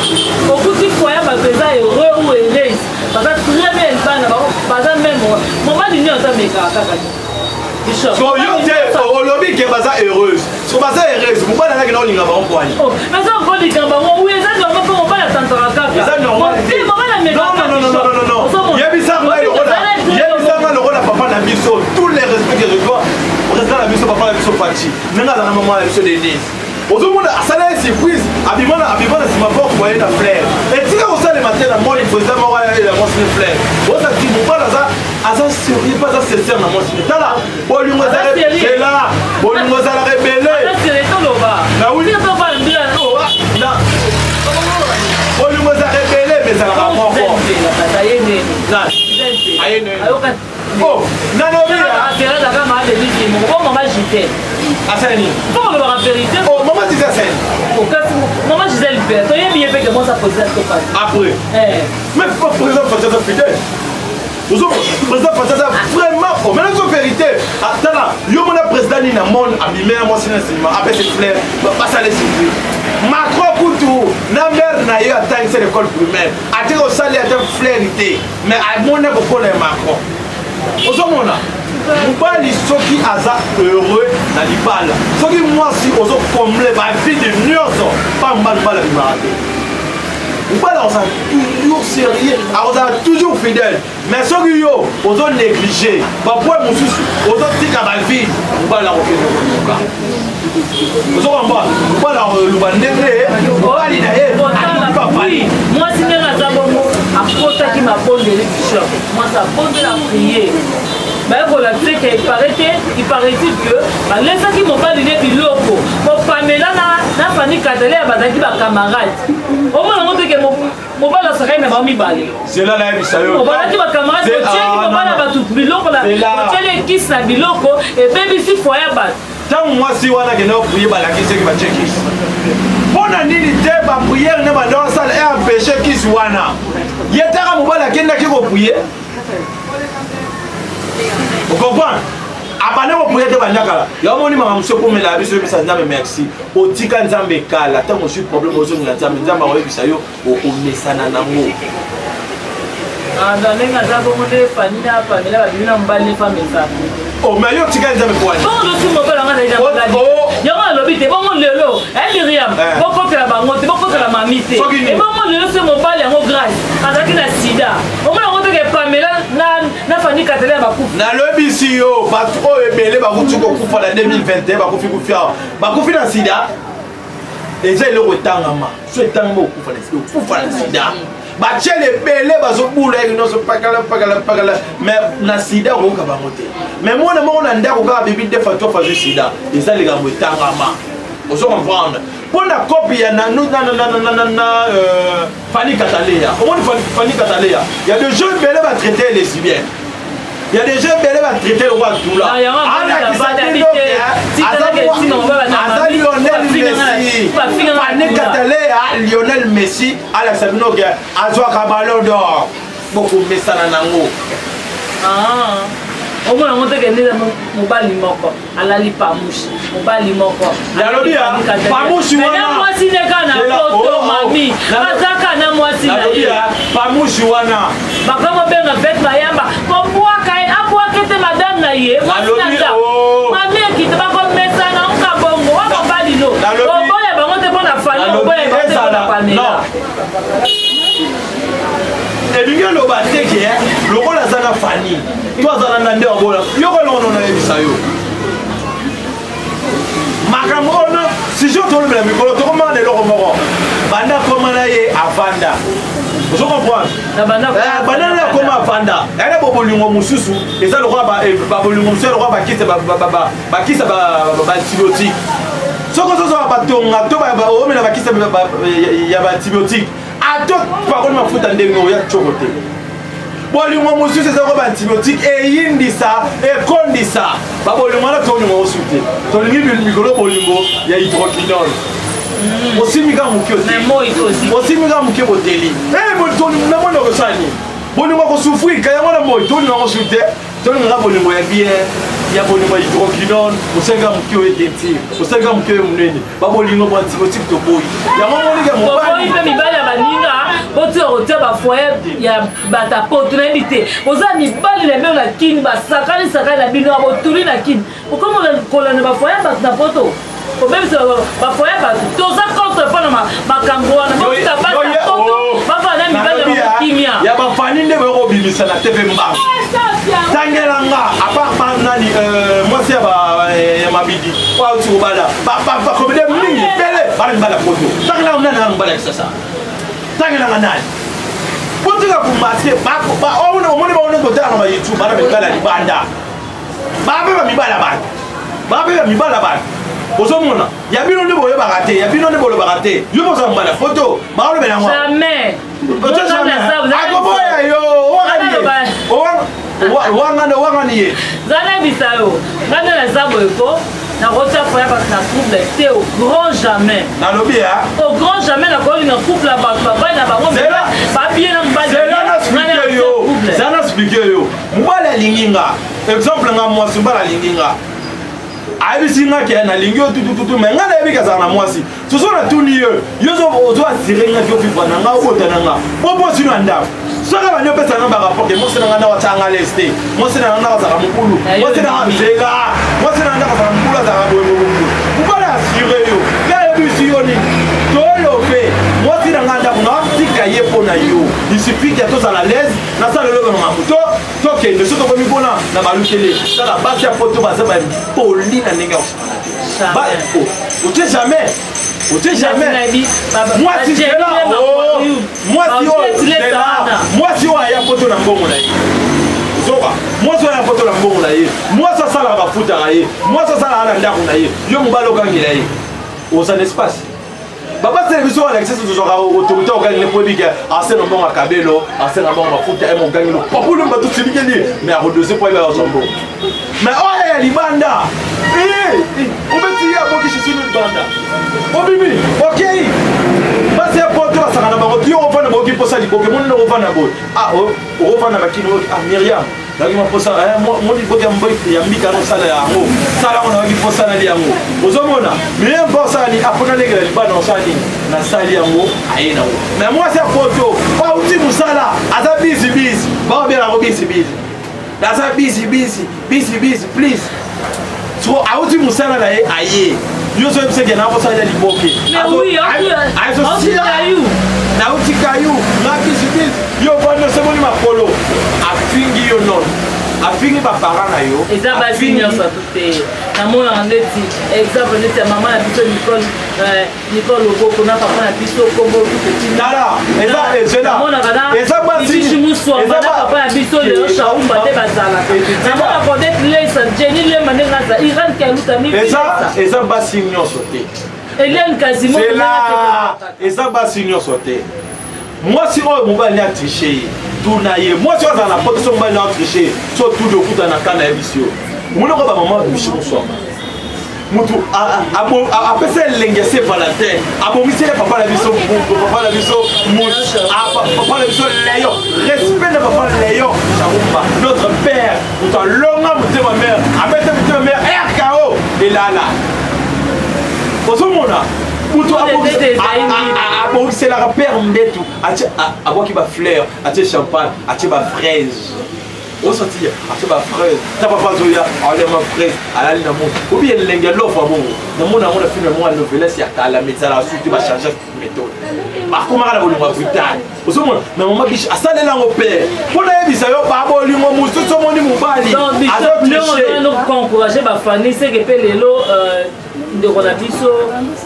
okuti foya bato eza heureux ou heureuse baza très bien bana baza même mobali nio aza mekaka kaka so yo te olobi ke baza heureuse so baza heureuse mobali azaki na olinga bango kwani mais eza kolinga bango oui eza normal mpo mobali atantaka kaka eza normal te mobali amekaka non yebisanga lokola papa na biso tous les respects que je dois président na biso papa na biso Fachi ndenge aza na mama na biso Denise ozomona asala ye surprise abima na nsima mpo koye na flair etika kosalema te na moni président moko ya mwasini flair ozaki mobali aza sérieux mpe aza sincère na mwasini tala bolingo ezalaka ebele bolingo ezalaka ebele me ezalaka moko maman disait ça. Maman Gisèle Père, tu as bien fait que moi ça posait ce pas. Après. Mais pas président Fatata fidèle. Vous avez président Fatata vraiment. Maintenant c'est vérité. Attends, yo mon président ni na monde abimé moi c'est un après cette fleur, pas ça les surpris. Macron Koutou, na mère na yo attend c'est l'école primaire. A dire au salaire de flairité, mais à mon époque pour les Macron. Vous avez mobali soki aza heureux na libala soki mwasi ozokomble bavide nyonso mpa mobali mbala bimaka te mobali akozala toujours sérieux akozala toujours fidèle mais soki yo ozonéglige bapoe mosusu ozotika bavide mobali akokende koluka ozokomba mobali akoluba ndenge mobali na ye alingi bapali mwasi ndenge aza bongo akotaki mabondeli bishop mwasi abondela prier bayekola teke il paraît-il que balesaki mobali ne biloko Pamela na Fanny Katale bazalaki bacamarade omona ngo teke mobali asakaki na bango mibale zela nayebisa yo bazalaki bacamarade otieki mobali ya bato biloko otieli ekisi na biloko ebebisi foya bato ntango mwasi wana akende koprie balakisaki batie kisi mpo na nini te bapriere ne banda osala e empêche kisi wana ye taka mobali akendaki koprie okomprendre abane koprie te banyakala yamoni mama mosu ekomela biso oyebisa nzambe merci otika nzambe ekala ntango osui problème ozongela nzambe nzambe akoyebisa yo okomesana nango ndenge aza bongo nde Fanny na Pamela babimi na mobali ne famesana mais yo tika nzambe kwani bongo losi mobali anga zaida mobali yango alobi te bongo lelo Miriam bokotela bango te bokotela mami te ebongo lelo se mobali yango grâce azalaki na sida omona yango teke Pamela na Fanny Katale ya bakufi nalobisi yo bato oyo ebele bakuti kokufa na 2021 bakufi kufi awa bakufi na sida eza eloko etangama so etangama okufa na sida batiele ebele bazobula eki nyonso pakala mais na sida okoyoka bango te mais mwana moko na ndako kaka bibi defa to fazwi sida eza likambo etangama ozo comprendre mpo na kopi ya Fanny Katale omoni Fanny Katale ya de gens ebele batraite lesbienne il y a des gens qui va traiter le roi tout là. Lionel Messi à la Sabino qui a joué à Ballon d'Or. Beaucoup de messages au moins on te gagné mobile moko alali pamushi mobile moko yalobia pamushi wana na mwasi neka na photo mami azaka na mwasi na ye pamushi wana bakama benga vet bayamba ko bwaka abwaka te madame na ye mwasi na ta mami ekite bako mesa na onka bongo wa mobile no oboya bango te pona fali oboya bango te pona panela ebingi loba teke lokola azana fani to azana na nde wabola yoko lono na yebisa yo makambo ono si je tolobela mikolo tokomana eloko moko banda koma na ye avanda ozo comprendre banda na koma avanda ene bobolingo mosusu eza lokola babolingo mosusu lokola bakisa baantibiotique soko ozozoka batonga to omela bakisa ya baantibiotique ato pakoli mafuta ndenge oya coko te bolingo mosusu eza ko baantibiotique eyindisa ekondisa babolingo wana tolingo osu te tolingi mikolo bolingo ya hydroquinone osimika moke osimika moke boteli namona okosani bolingo akosufrika yango na moi tolingo akosu te tolingaka bolingo ya bien ya bolingo ya hydroquinone osenga moke oye dentire osenga moke oye monene babolingo boantibiotique toboyi yango moninga mobali mpe mibali ya baninga boti okotia bafoye ya batapoto nayebi te oza mibali na bino na kini basakali na bino ya botuli na kini okomokolana bafoye ya bato na poto obebisa bafoye ya bato toza contre mpona makambo wana bokita bata poto bafana mibali ya bakimia ya bafani nde boyokobimisa na tv mbanga tangelanga apart nani mwasi ya mabidi wauti kobala bakomede mingi pele bala mibala poto tangelanga nani na mibala kisasa tangelanga nani potika kumase omoni baone kotala na bayoutube bana mibala libanda babeba mibala bantu ozomona ya bino nde boyebaka te ya bino nde bolobaka te yo boza mobala foto baolobela yango akoboya yo wangani ye zanebisa yo ngande naza boyeko nakotia foya bato na couple te au grand jamais nalobi ya au grand jamais nakolinga couple ya bato babai na bango babie na mobali zana explike yo mobali alinginga exemple nga mwasi mobali alinginga ayebisi nga ke nalingi yo tutututu me nga nayebi kazala na mwasi soso natuni ye yo ozo asire nga ki ofifra na nga obota na nga bobosino ya ndako soki bani opesa nga barapport ke mwasi na nga ndako atyanga leste mwasi na nga ndako azalaka mokulu mwasi na nga nzela mwasi na nga ndako azalaka mokulu azalaka boyemokulu mobali asire yo nga yebisi yo nini toyo mpe mwasi na nga ndako natika ye mpo na yo isuffit ke tozala lese nasala eloko na mabuto tokende so tokomi mpona na balukele tala basi ya poto baza bapoli na ndenge ya kosakana te otie jamais mwasi zela mwasi oyo aya poto na mbongo na ye zoka mwasi oyo aya poto na mbongo na ye mwasi asalaka bafutaka ye mwasi asalaka na ndako na ye yo mobali okangela ye oza na espace babasele biso balakisa tozwaka autorité okangeli mpo ebike ase na mbongo akabelo ase na mbongo mafuta eme okangeli papulu bato silikeli me akodose mpo ebe azwa mbongo me oyo ya libanda obeti ye abokisi sino libanda obimi okei basi ya poto basaka na bango yo okofanda baoki mposa liboke monene okofanda boye okofanda bakini miriam naki maposa moliboke ya mbika nosala yango sala ngo nawaki mposanali yango ozomona meye mpo osalani apona legela libanda osala nini nasali yango aye nango me mwasi ya poto auti mosala aza busy baobela yango busy aza busy please so auti mosala na ye aye yo so yebiseke nakosalela liboke nautika yu ngabisi yo bano semoni makolo afingi yo nono afingi bapara na yo eza basi nyonso te namonaka ndeti exemple ndeti ya mama na biso nicole loboko na papa na biso kombo eza muswamba na papa na biso leo shaumba te bazalaka namona kodete lesa jeni lema ndenge aza iran kaluta eza basi nyonso te eliane kasimo eza basi nyonso te mwasi oyo mobali atriche ye tunaye moi si on a la porte son ba na tricher so tout de kuta na kana ebisio mona ko ba maman bishi ko so mutu apesa elengese Valentin abomisele papa na biso papa na biso papa na biso leyo respect na papa leyo Charumba notre père mutu longa mutu ma mère apesa mutu ma mère RKO elala ozomona mutu abomiselaka père mbetu aboki ba fleur atie champagne atie ba fraise on sortit atie ba fraise ta papa zoya ale ma fraise alali na mo ou bien lenga l'offre bon na mona mona film moi novelas ya kala metala surtout ba changer méthode ba comment la bolingwa putain ozomona na mama biche asalela ngo père pona yebisa yo ba bolingo musu so moni mobali azo no encourager ba famille c'est que pelelo de qu'on a biso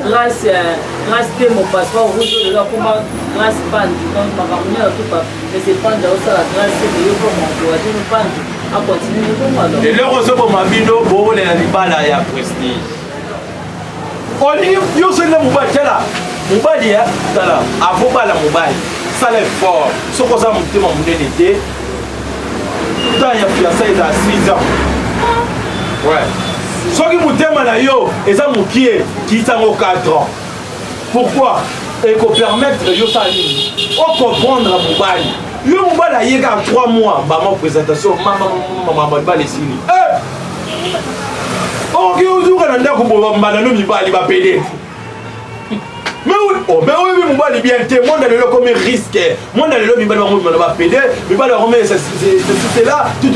grâce de mon passeport rouge de la combat grâce pan donc ma famille tout pas mais c'est pas dans ça la grâce de yo pour m'encourager nous pan à continuer comme moi et le rose pour ma bino bo le na libala ya prestige oli yo se le mobali tala mobali ya tala avoba la mobali ça l'est fort ce qu'on a monté mon monnaie d'été tant ya fiancé à 6 ans ouais soki mutema na yo eza mokie kitango 4 ans pourquoi ekopermettre yo sala nini okomprendre mobali yo mobali ayeka 3 mois bama présentation mama mibali esili oki ozuka na ndako mbana no mibali bapede mais oui mobali bien te monde lelo comme risque monde lelo mibali bango bapede mibali bango mais c'est là tout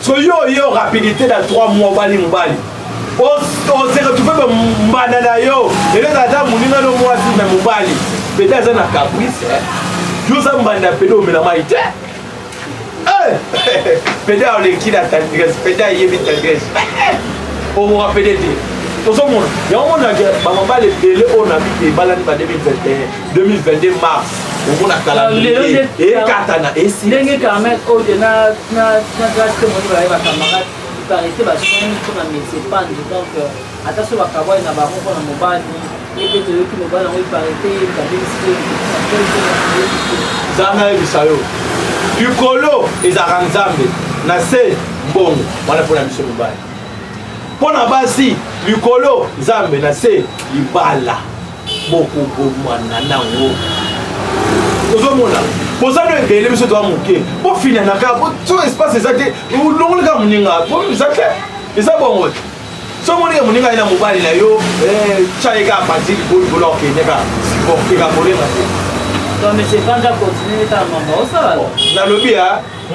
so yo rapidité dans 3 mois bali mobali on s'est retrouvé mbana na yo ele tata muninga no mwasi na mobali pede aza na caprice yo za mbanda pede omela mai te pede oleki na tendresse pede ayebi tendresse okoka pede te tozomona yango monake bamobali ebele oyo na mike ebalani ba 2022 mars omona kala ekatana esi ndenge carmet oyo na grâce te moni baye bacamarade parité basoni mpona mesepande donc ata so bakabwai na bango mpona mobali ete toyoki mobali yango eparité zanga yebisa yo likolo ezalaka nzambe na se mbongo wana mpona biso mobali mpona basi likolo nzambe na se libala bokobomwana nango ozomona bozano ebele biso toa moke bofinanaka so espace eza te olongoleka moninga eza te eza bongo so moninga moninga ye na mobali na yo tyayeka apati likolo okendeka siporteka kolenga te nalobi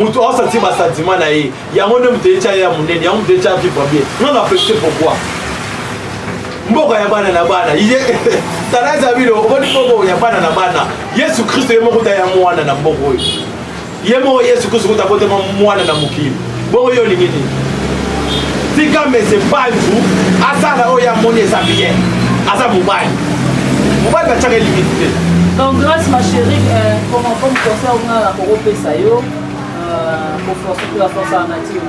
moto aosati basentiment na ye yango nde moto etya ye ya monene yango moto etya vivre bien non apprécie pourquoi mboka ya bana na bana tala eza bino oboni mboka ya bana na bana yesu kristo ye moko ta ya mwana na mboka oyo ye moko yesu kristo kuta kotema mwana na mokili bongo yo olingi nini tika mese panzu asala oyo amoni eza bien aza mobali batiaka elimiti te donc grâce ma chérie comme conseil onga kokopesa yo koforce mpe baforce ya nature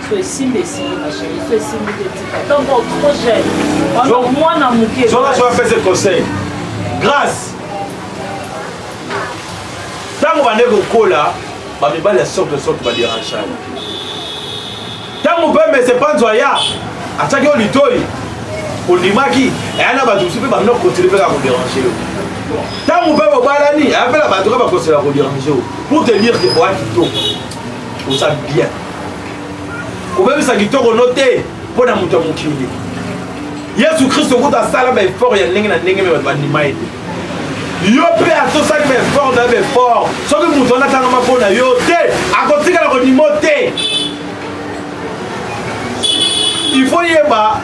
so esimbi ma chérie so esimbi te tika donc trop jeune mwana moke soki apesa conseil grâce ntango bande kokola bamibali ya sorte baderangeaka ntango mpe mese panzo aya atiaki yo litoi ondimaki eya na bato mosusu mpe bamina kokontinue mpe kaka koderange yo ntango mpe bobalani eya mpe na bato ka bakonsela koderange yo pour te dire ke oya kitoko oza bien kobebisa kitoko no te mpo na moto ya mokili yesu kristo kuta asala baeffort ya ndenge na ndenge me bato bandima ye te yo mpe atosali baeffort na baeffort soki moto wana atangama mpo na yo te akotikala konimo te il faut yeba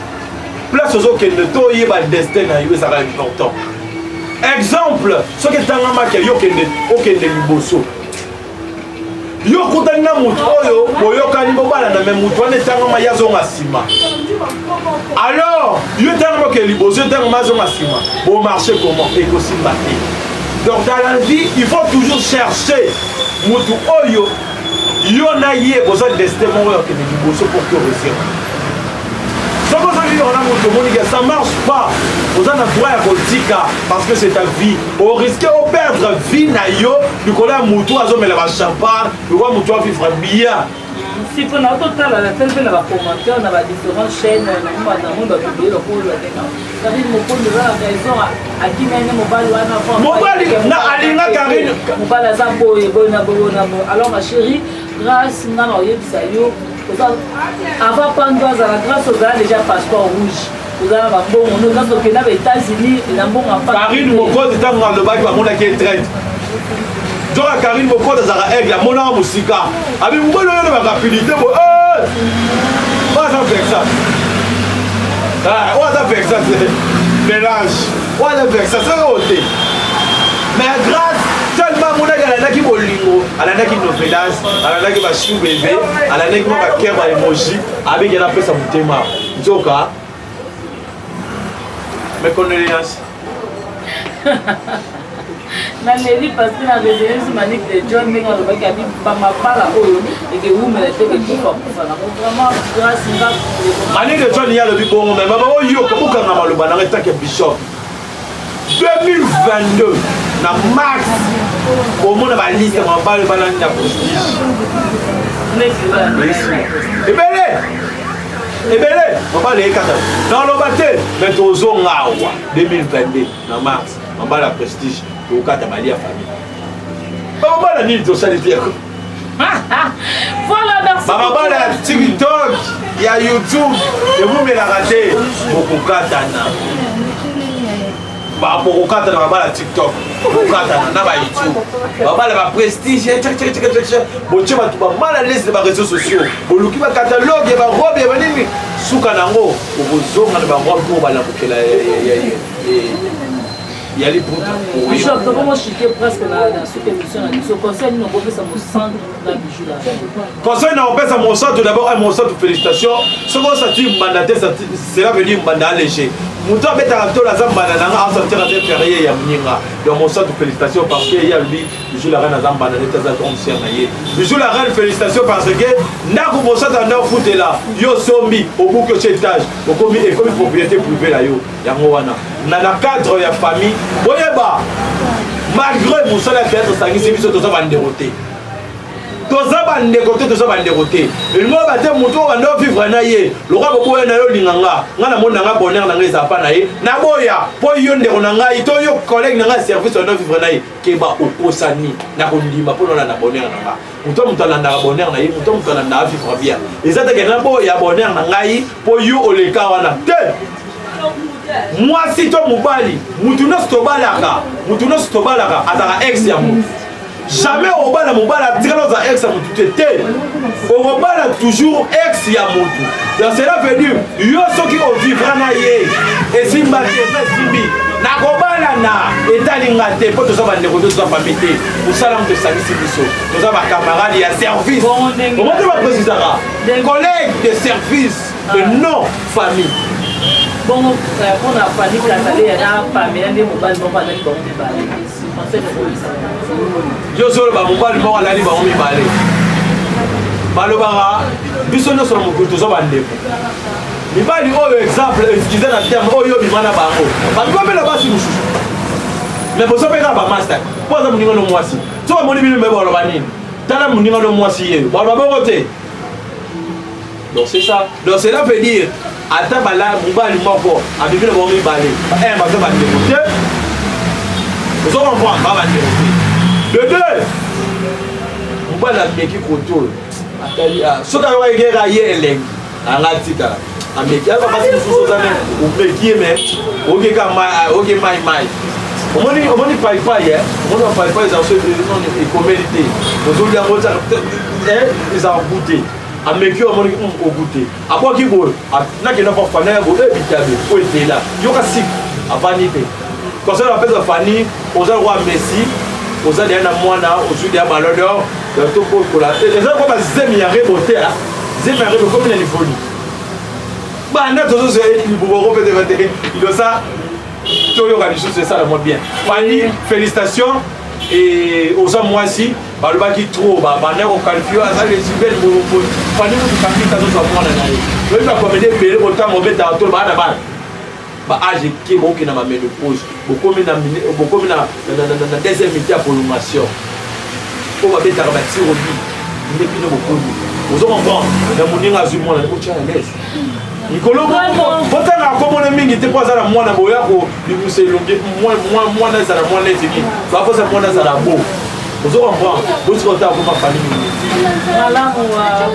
place ozokende to oyeba destin na yo ezalaka important exemple soki etangamaki yo okende liboso yo kutani na moto oyo boyokani bobalana me moto wana etangama ye azonga nsima alors yo etangama oke liboso etangama azonga nsima bomarche comment ekosimba te donc dans la vie il faut toujours chercher moto oyo yo na ye boza destin moko oyo okende liboso pour que réussir soki ozali yo na moto omonike ça marche pas Vous avez le droit à Kotika parce que c'est ta vie. Au risque de perdre vie, du coup, là, Moutou a zoomé la champagne, du coup, Moutou a vivre bien. Si on a total la télé na ba commentaire na ba différentes chaînes na monde ba publier le rôle là ça veut dire mon compte là raison à qui même mobile wana mobile na alinga Karine mobile za boye bona alors ma chérie grâce na na yebisa yo avant pendant la grâce aux gars déjà passeport rouge vous avez un bon on a donc na États-Unis na bon en Karine mon compte est dans le bac ba mona qui est traite Dora Karine Moko de Zara Aigle, mon âme Moussika. Avec mon bon de ma rapidité, pas ça fait ça. On a fait ça, c'est mélange. On a fait ça, c'est ôté. Mais grâce, tellement mon âme qui bolingo, à la qui nous mélange, à la qui va chou bébé, à la qui va faire ma émoji, avec elle a fait sa moutema. Joka. Mes condoléances. na leli parce que la résidence manique de John Menga le baki abi ba mabala oyo et que vous me l'avez dit pour ça vraiment grâce à manique de John ya le bi bongo mais baba oyo ko kanga maloba na reta ke bishop 2022 na max au monde ba liste mabala bana na prestige ebele mabala ekata dans le baté mais tozo ngawa 2022 na max mabala prestige au kata bali ya famille mabala nini to sali teko voilà merci mabala ya TikTok ya YouTube et vous me la raté beaucoup katana ba beaucoup katana mabala TikTok beaucoup katana na ba YouTube mabala ba prestige boche ba tuba mala liste ba réseaux sociaux boluki ba catalogue ba robe ba nini suka nango obozonga na ba robe ko bala kokela il y a les poudres. Je suis vraiment chiqué presque dans cette émission. Ce conseil, nous avons fait ça mon centre dans le bijou là. Conseil, nous avons fait ça mon centre. D'abord, un mon centre, félicitations. Ce qu'on s'attire mandaté, cela veut dire mandat léger. Mouton a fait un acteur à Zambana, en sortir à des fériés et à Mninga. Dans mon centre, félicitations parce qu'il y a lui, bijou la reine à Zambana, les tas d'anciens naïe. Bijou la reine, félicitations parce que n'a mon centre en or foot là. Yo sombi, au bout que cet âge, au commis et comme propriété privée là, yo, Yamowana. Dans le cadre de la famille, malgré mon salaire d'être sanguin, c'est que nous avons déroté. Nous avons déroté. Et nous avons vivre naïe. Le roi beaucoup est naïe linganga. Ngana mon nanga bonheur nanga zapa naïe. Naboya, pour yon de nanga, ito yo collègue nanga service on vivre naïe. Keba okosani na kondima pour na bonheur nanga. Muto mutana na bonheur naïe, muto mutana na vivre bien. Et ça te que naboya bonheur nanga pour yo oleka wana. Moi si toi mobali, mutuno stobalaka ataka ex ya mutu. Jamais au bala mobala tirano za ex ya mutu tete. Au bala toujours ex ya mutu. Donc cela veut dire yo soki o vivra na ye. Et simba simbi. Na kobala na etalinga te po to ba ndeko to ba famille. Pour ça l'homme de service biso. Nous avons camarades ya service. Comment tu vas préciser ça? Collègues de service et non famille. Bon, on a fallu que la télé est là, pas mais les mobiles vont pas aller dans les balais. Je suis le mobile vont aller dans les balais. Malobara, bisonne sur mon couteau, ça va aller. Il va dire, oh, exemple, excusez la terme, oh, yo, bimana bango. Parce que comme là-bas, c'est nous. Mais pour ça, on va master. Pour ça, on dit le mois-ci. Tu vas me dire, mais bon, on va dire. Tu vas me dire le mois-ci. On va voter. Donc c'est ça. Donc cela veut dire. Ata bala mobali moko abibi na bongi balé eh ba ba dégoûté vous on voit ba dégoûté de deux mobali ameki contrôle atali soka wa igera ye eleng angatika ameki aba basi mususu zane umeki mais oge kama oge mai omoni pai omoni pai za so non e communauté ozoli yango ta ils ont goûté a meki o moni o goûter a quoi qui go na ke na pas fana go e bitabe o était là yo ka sik a vanité quand ça appelle la fani oza roi Messi oza dia na mwana ozu dia ballon d'or de to ko la les gens comme zemi ya reboter là zemi ya reboter comme une folie ba na to zo il bobo peut être il ça to yo ka c'est ça le moins bien fani félicitations et aux hommes moi aussi bah le bas qui trop bah n'est au qualifié à ça les civils pour fani vous capiter dans sa moine là le va commander payer autant mauvais dans tout le bas là-bas âge qui est dans ma ménopause, beaucoup de deuxième métier à prolongation. On va mettre à bâtir au lit, il n'est plus beaucoup. Vous avez compris, dans mon ning azumon, on est à l'aise. Nicolo, pourtant, comme on est mis, il était pas à la moine à Boyako, il vous s'est longué, moi, à la moine, ça va faire moi, à la beau. Vous avez compris, vous êtes content pour ma famille.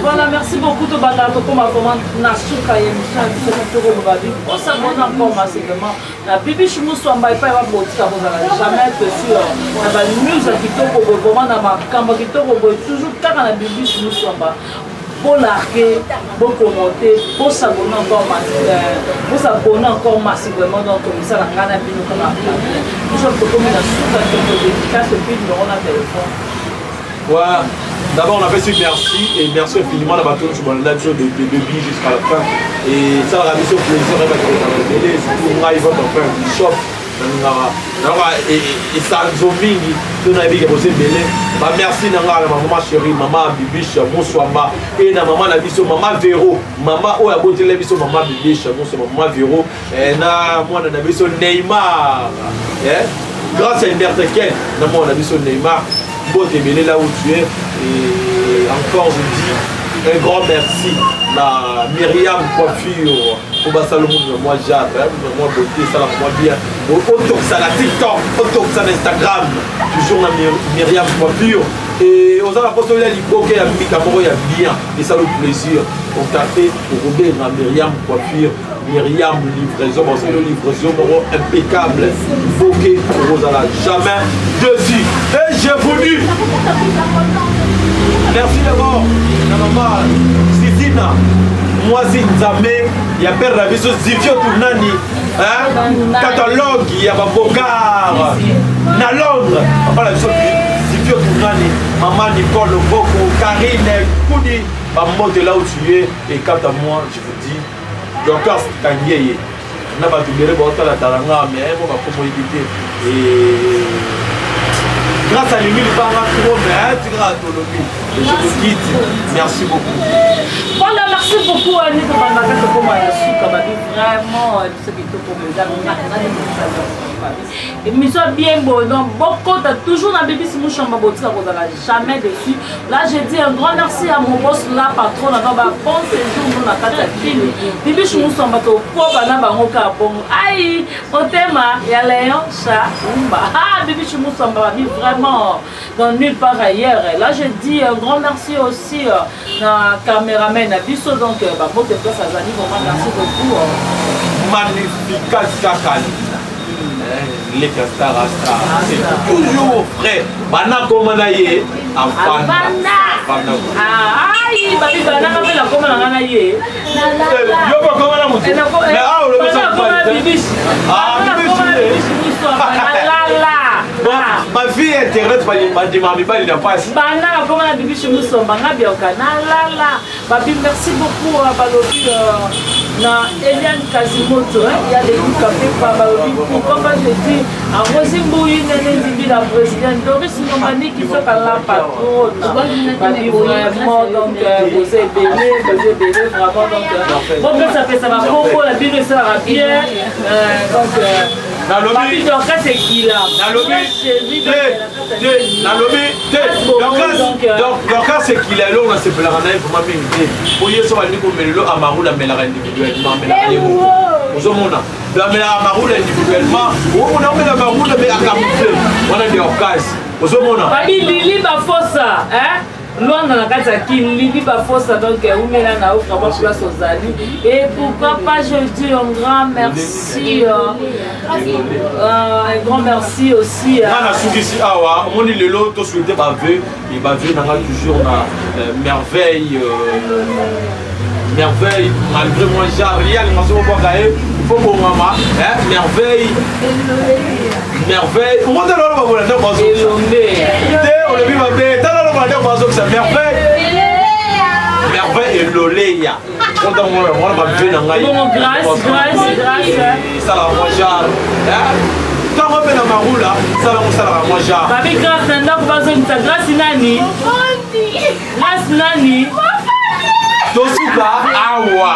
Voilà, merci beaucoup de Badato comme comment Nasuka et Michel qui se trouvent au Babi. On s'abonne encore massivement. La Bibi Chimuswamba et pas la botica, vous n'allez jamais être sûr. La news qui tombe au moment dans ma camp qui tombe toujours car la Bibi Chimuswamba. Pour larguer, pour commenter, pour s'abonner encore massivement dans le commissaire à Ghana Bino comme la planète. Nous sommes comme une Nasuka qui est dédicace et puis nous aurons un téléphone. Voilà. D'abord, on a fait ce merci et merci infiniment à la sur la nature de billes jusqu'à la fin. Et ça, on a mis ce plaisir à la télé, surtout on a eu votre frère Bishop. Et ça nous a mis, nous avons posé belé. Merci à ma maman chérie, maman Bibiche, Monswamba, et à maman Nabiso, maman Véro, maman Oya Boté Labiso, maman Bibiche, maman Véro, et à moi Nabiso Neymar. Grâce à Interteken, on a vu son Neymar, beau t'es là où tu es. Et encore, je dis un grand merci à Myriam Coiffure, au Salomon, moi Jade, moi beauté, ça la moi bien. Au Toxa, la TikTok, au Toxa, Instagram, toujours la Myriam Coiffure. Et aux apôtres, il y a l'hypocrite, il y a bien, et ça le plaisir. Contactez pour Robert Myriam Coiffure. Myriam livraison, parce que le livraison impeccable, bouquet, vous n'allez jamais dessus. Et j'ai voulu. Merci d'abord, la maman Zizina, moi Zinzame, il y a Père Rabiso, Zivio Tournani, catalogue, il y a Bokar, na Londres, papa la Zivio Tournani, maman Nicole Boko, Karine, Koudi, maman de là où tu es, et quant à moi, je vous dis, Docteur Kangye, n'a pas tout la talanga, mais on va éviter. Et grâce à l'émile, il va trop, mais tu grâce à l'objet. Je vous quitte. Merci beaucoup. Voilà, merci beaucoup à Nito Bamaka pour moi. Vraiment, ce qui te propose. Et mais soit bien beau, donc beaucoup t'as toujours dans Bibi Simouchamba Botika, vous n'allez jamais dessus. Là, j'ai dit un grand merci à mon boss, là, patron, dans un bon séjour, dans la carte fille. Bibi Simouchamba, au pauvre, dans un bon bon. Aïe, au thème, il y a Léon, chat, Umba. Ah, Bibi Simouchamba, vraiment dans nulle part ailleurs. Là, j'ai dit un grand merci aussi à caméraman, à Bisso, donc, bon, t'es place à Zani, vraiment merci beaucoup. Magnifique Kakali. Les castars, c'est toujours frais. Bana Komanaye, Avana. Aïe, Babi Bana, la Komanaye. Yo, comment la montée? Mais ah, on le met ma fille internet il n'a pas merci beaucoup à Balobi na Eliane Kazimoto, il y a des cafés par Balobi comme je dis à Rosimboui la présidente Doris Nomani qui fait la patronne vraiment donc vous êtes béni vraiment donc bon ça fait ça va beaucoup la Bible ça va bien donc dans le lobby, c'est qui là? Dans le lobby, donc c'est qu'il est là, on a ce plan pour ma vie. Pour y aller sur le Amarou la mélange individuellement, vous la mélange Amarou individuellement, on a mis la Amarou mais à camoufler. On a des occasions. Vous avez Lili Bafosa, hein? Loin dans la case à qui Lili Bafosa, donc où met la naouf, on va place aux alliés. Et pourquoi pas, je dis un grand merci, un grand merci aussi à. On est le lot, tout souhaité bavé, et bavé n'a toujours merveille. Merveille, malgré moi, j'ai rien, il faut pour maman, merveille. Merveille. Comment t'as l'air de la maison? Merveille et l'oléa. Quand on va venir dans la grâce. Ça la mange. Quand on fait la maroula, ça la mange. Babi grâce, grâce nani? Grâce nani? Tosuka awa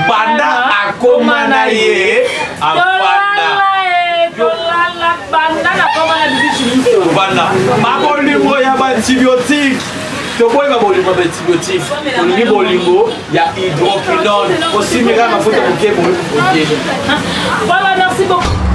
banda akomana ye afa Voilà. Ma bolingo ya antibiotique. Toboyi ba bolingo ba antibiotique. Olingi bolingo ya hydroquinone. Aussi mira mafuta pour que vous. Voilà, merci beaucoup.